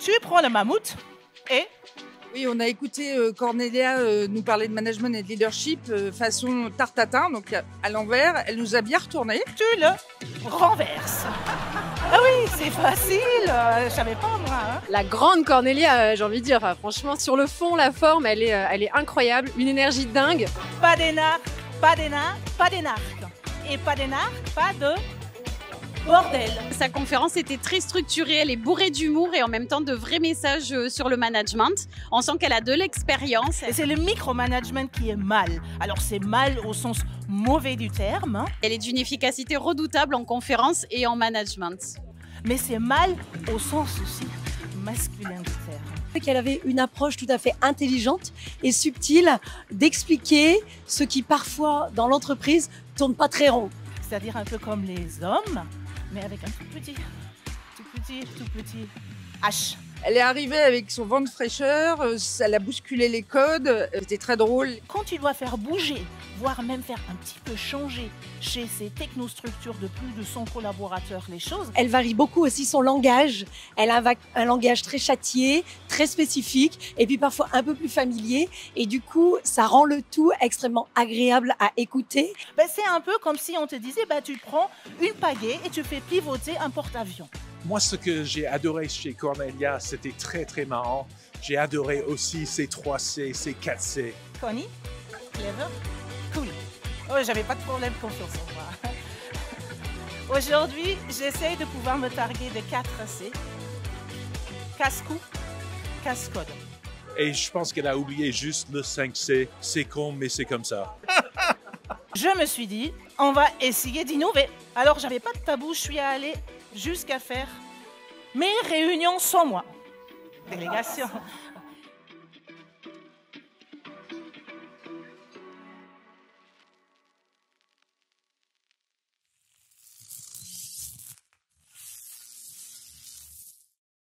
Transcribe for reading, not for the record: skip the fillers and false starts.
Tu prends le mammouth et... Oui, on a écouté Cornelia nous parler de management et de leadership façon tarte tatin, donc à l'envers. Elle nous a bien retourné. tu le renverses. Ah oui, c'est facile, je savais pas moi. Hein. La grande Cornelia, j'ai envie de dire, enfin, franchement, sur le fond, la forme, elle est incroyable, une énergie dingue. Pas d'énarque, pas d'énarque, pas d'énarque. Et pas d'énarque, pas de bordel. Sa conférence était très structurée, elle est bourrée d'humour et en même temps de vrais messages sur le management. On sent qu'elle a de l'expérience. Et c'est le micromanagement qui est mal. Alors c'est mal au sens mauvais du terme, hein, Elle est d'une efficacité redoutable en conférence et en management. mais c'est mal au sens aussi masculin du terme. Qu'elle avait une approche tout à fait intelligente et subtile d'expliquer ce qui parfois dans l'entreprise tourne pas très rond. C'est-à-dire un peu comme les hommes, mais avec un tout petit H. Elle est arrivée avec son vent de fraîcheur, elle a bousculé les codes, c'était très drôle. Quand tu dois faire bouger, voire même faire un petit peu changer chez ces technostructures de plus de 100 collaborateurs les choses, Elle varie beaucoup aussi son langage. Elle a un langage très châtié, très spécifique et puis parfois un peu plus familier. Et du coup, ça rend le tout extrêmement agréable à écouter. ben, c'est un peu comme si on te disait tu prends une pagaie et tu fais pivoter un porte-avions. Moi, ce que j'ai adoré chez Cornelia, c'était très, très marrant. J'ai adoré aussi ses 3C, ses 4C. Connie, clever, cool. Oh, j'avais pas de problème, confiance en moi. Aujourd'hui, j'essaye de pouvoir me targuer de 4C. Casse-cou, casse-code. Et je pense qu'elle a oublié juste le 5C. C'est con, mais c'est comme ça. Je me suis dit, on va essayer d'innover. Alors, j'avais pas de tabou, je suis allée jusqu'à faire mes réunions sans moi. Délégation.